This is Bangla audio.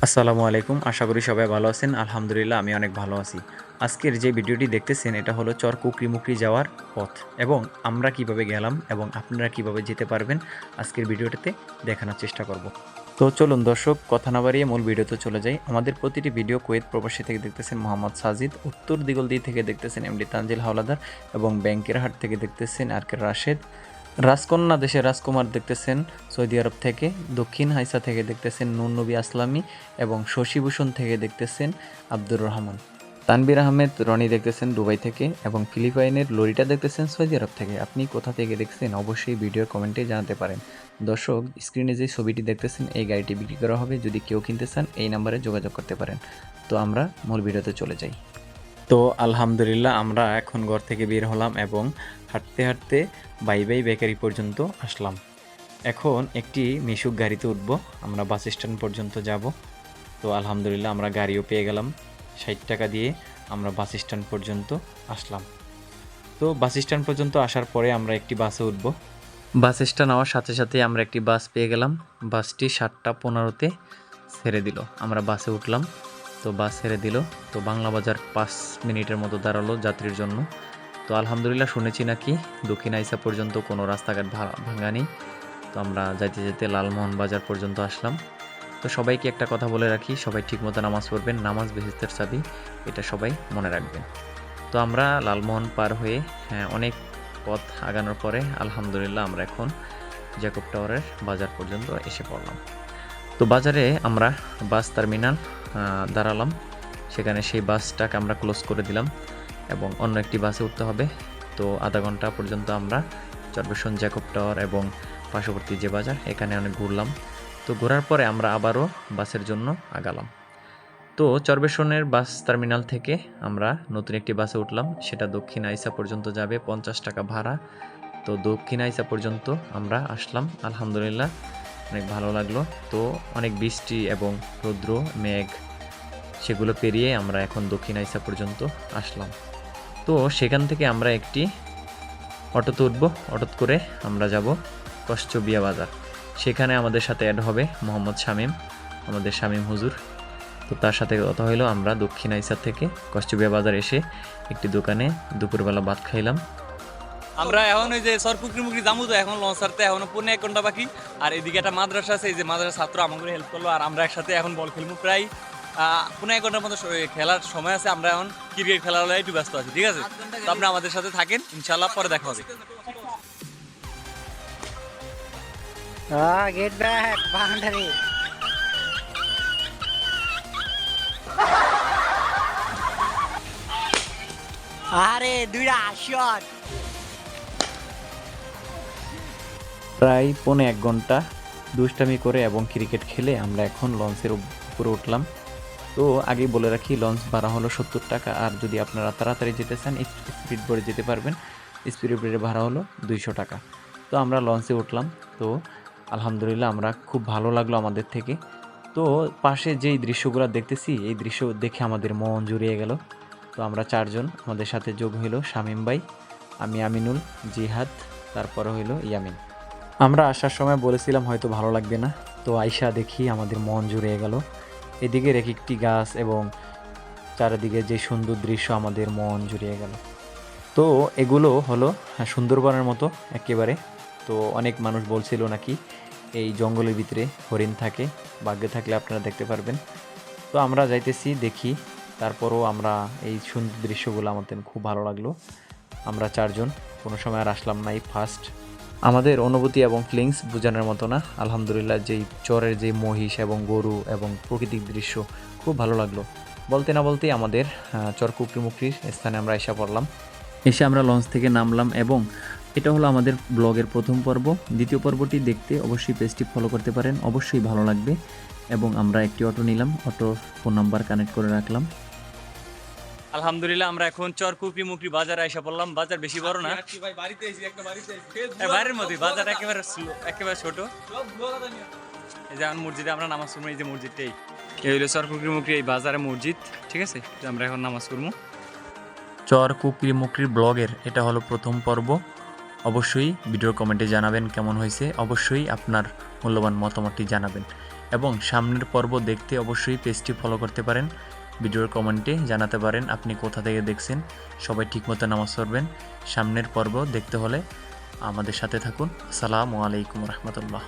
আসসালামু আলাইকুম। আশা করি সবাই ভালো আছেন। আলহামদুলিল্লাহ আমি অনেক ভালো আছি। আজকের যে ভিডিওটি দেখতেছেন এটা হলো চর কুকরিমুকরি যাওয়ার পথ এবং আমরা কিভাবে গেলাম এবং আপনারা কিভাবে যেতে পারবেন আজকের ভিডিওটাতে দেখানোর চেষ্টা করব। তো চলুন দর্শক কথা না বাড়িয়ে মূল ভিডিওতে চলে যাই। আমাদের প্রতিটি ভিডিও কুয়েত প্রবাসী থেকে দেখতেছেন মোহাম্মদ সাজিদ, উত্তর দিগলদি থেকে দেখতেছেন এমডি তানজিল হাওলাদার এবং ব্যাংকের হাট থেকে দেখতেছেন আরকে রাশেদ। রাজকন্যা দেশের রাজকুমার দেখতেছেন সৌদি আরব থেকে, দক্ষিণ হাইসা থেকে দেখতেছেন নূর নবী আসলামী এবং শশীভূষণ থেকে দেখতেছেন আব্দুর রহমান। তানবির আহমেদ রনি দেখতেছেন দুবাই থেকে এবং ফিলিপাইনের লরিটা দেখতেছেন সৌদি আরব থেকে। আপনি কোথা থেকে দেখছেন অবশ্যই ভিডিওর কমেন্টে জানাতে পারেন। দর্শক স্ক্রিনে যে ছবিটি দেখতেছেন এই গাড়িটি বিক্রি করা হবে, যদি কেউ কিনতে চান এই নাম্বারে যোগাযোগ করতে পারেন। তো আমরা মূল ভিডিওতে চলে যাই। তো আলহামদুলিল্লাহ আমরা এখন ঘর থেকে বের হলাম এবং হাঁটতে হাঁটতে বাই বাই বেকারি পর্যন্ত আসলাম। এখন একটি মিশুক গাড়িতে উঠব, আমরা বাস স্ট্যান্ড পর্যন্ত যাব। তো আলহামদুলিল্লাহ আমরা গাড়িও পেয়ে গেলাম। 60 টাকা দিয়ে আমরা বাস স্ট্যান্ড পর্যন্ত আসলাম। তো বাস স্ট্যান্ড পর্যন্ত আসার পরে আমরা একটি বাসে উঠব। বাস স্ট্যান্ড হওয়ার সাথে সাথে আমরা একটি বাস পেয়ে গেলাম। বাসটি 7:15-তে ছেড়ে দিল, আমরা বাসে উঠলাম। তো বাস ছেড়ে দিল, তো বাংলা বাজার 5 মিনিটের মতো দাঁড়ালো যাত্রীর জন্য। তো আলহামদুলিল্লাহ শুনেছি নাকি দক্ষিণ আইসা পর্যন্ত কোনো রাস্তাঘাট ভাঙা নেই। তো আমরা যাইতে যেতে লালমোহন বাজার পর্যন্ত আসলাম। তো সবাইকে একটা কথা বলে রাখি, সবাই ঠিকমতো নামাজ পড়বেন, নামাজ বেহেস্তের চাবি, এটা সবাই মনে রাখবেন। তো আমরা লালমোহন পার হয়ে অনেক পথ আগানোর পরে আলহামদুলিল্লাহ আমরা এখন জ্যাকব টাওয়ারের বাজার পর্যন্ত এসে পড়লাম। তো বাজারে আমরা বাস টার্মিনাল দাঁড়ালাম, সেখানে সেই বাসটাকে আমরা ক্লোজ করে দিলাম এবং অন্য একটি বাসে উঠতে হবে। তো আধা ঘন্টা পর্যন্ত আমরা চরবেশন জ্যাকব টাওয়ার এবং পার্শ্ববর্তী যে বাজার এখানে অনেক ঘুরলাম। তো ঘোরার পরে আমরা আবারও বাসের জন্য আগালাম। তো চরবেশনের বাস টার্মিনাল থেকে আমরা নতুন একটি বাসে উঠলাম, সেটা দক্ষিণ আইসা পর্যন্ত যাবে, 50 টাকা ভাড়া। তো দক্ষিণ আইসা পর্যন্ত আমরা আসলাম, আলহামদুলিল্লাহ অনেক ভালো লাগলো। তো অনেক বৃষ্টি এবং রৌদ্র মেঘ সেগুলো পেরিয়ে আমরা এখন দক্ষিণ আইসা পর্যন্ত আসলাম। তো সেখান থেকে আমরা একটি অটোতে উঠবো, অটোত করে আমরা যাব কষ্টবিয়া বাজার। সেখানে আমাদের সাথে অ্যাড হবে মোহাম্মদ শামীম, আমাদের শামীম হুজুর। তো তার সাথে কথা হইলো, আমরা দক্ষিণ আইসা থেকে কষ্টবিয়া বাজার এসে একটি দোকানে দুপুরবেলা ভাত খাইলাম। আমরা এখন ওই যে সরপুকরি মুকরি জামু, তো এখন লঞ্চ ছাড়তে এখনো 1.5 ঘন্টা বাকি। আর এদিকে একটা মাদ্রাসা আছে, এই যে মাদ্রাসার ছাত্র আমাকে হেল্প করলো আর আমরা একসাথে এখন বল খেলবো। প্রায় 1.5 ঘন্টার মতো খেলার সময় আছে। আমরা এখন ক্রিকেট খেলার হলে একটু ব্যস্ত আছি, ঠিক আছে? তো আপনি আমাদের সাথে থাকেন, ইনশাল্লাহ পরে দেখা হবে। Get back, boundary. আরে দুইটা শট। প্রায় 1.5 ঘন্টা দুষ্টামি করে এবং ক্রিকেট খেলে আমরা এখন লঞ্চের উপরে উঠলাম। তো আগেই বলে রাখি, লঞ্চ ভাড়া হলো 70 টাকা, আর যদি আপনারা তাড়াতাড়ি যেতে চান স্পিড বোটে যেতে পারবেন, স্পিড বোটের ভাড়া হলো 200 টাকা। তো আমরা লঞ্চে উঠলাম। তো আলহামদুলিল্লাহ আমরা খুব ভালো লাগলো আমাদের থেকে। তো পাশে যেই দৃশ্যগুলো দেখতেছি এই দৃশ্য দেখে আমাদের মন জুড়িয়ে গেল। তো আমরা 4 জন, আমাদের সাথে যোগ হইল শামীম ভাই, আমি আমিনুল, জিহাদ, তারপরে হইলো ইয়ামিন। আমরা আসার সময় বলেছিলাম হয়তো ভালো লাগবে না, তো আইসা দেখি আমাদের মন জুড়িয়ে গেল। এদিকের এক একটি গাছ এবং চারিদিকে যে সুন্দর দৃশ্য আমাদের মন জুড়িয়ে গেল। তো এগুলো হলো সুন্দরবনের মতো একেবারে। তো অনেক মানুষ বলছিল নাকি এই জঙ্গলের ভিতরে হরিণ থাকে, ভাগ্যে থাকলে আপনারা দেখতে পারবেন। তো আমরা যাইতেছি দেখি, তারপরও আমরা এই সুন্দর দৃশ্যগুলো আমাদের খুব ভালো লাগলো। আমরা 4 জন, কোনো সময় আর আসলাম না, এই ফার্স্ট। আমাদের অনুভূতি এবং ফিলিংস বোঝানোর মতো না। আলহামদুলিল্লাহ যেই চরের যে মহিষ এবং গরু এবং প্রাকৃতিক দৃশ্য খুব ভালো লাগলো। বলতে না বলতেই আমাদের চর কুকরিমুকরির স্থানে আমরা এসে পড়লাম। এসে আমরা লঞ্চ থেকে নামলাম এবং এটা হলো আমাদের ব্লগের প্রথম পর্ব। দ্বিতীয় পর্বটি দেখতে অবশ্যই পেজটি ফলো করতে পারেন, অবশ্যই ভালো লাগবে। এবং আমরা একটি অটো নিলাম, অটো ফোন নাম্বার কানেক্ট করে রাখলাম। আলহামদুলিল্লাহ আমরা এখন চর কুকরি মুকরি বাজারে এসে পড়লাম। বাজার বেশি বড় না, বাইরের মধ্যে বাজার একেবারে ছোট। এই যে মসজিদে আমরা নামাজ পড়বো, এই যে মসজিদটাই, এই হলো চর কুকরি মুকরি এই বাজারে মসজিদ, ঠিক আছে? আমরা এখন নামাজ পড়বো। চর কুকরিমুকরির ব্লগের এটা হলো প্রথম পর্ব। অবশ্যই ভিডিওর কমেন্টে জানাবেন কেমন হয়েছে, অবশ্যই আপনার মূল্যবান মতামতটি জানাবেন। এবং সামনের পর্ব দেখতে অবশ্যই পেজটি ফলো করতে পারেন। ভিডিওর কমেন্টে জানাতে পারেন আপনি কোথা থেকে দেখছেন। সবাই ঠিকমতো নামাজ পড়বেন। সামনের পর্ব দেখতে হলে আমাদের সাথে থাকুন। আসসালামু আলাইকুম রহমতুল্লাহ।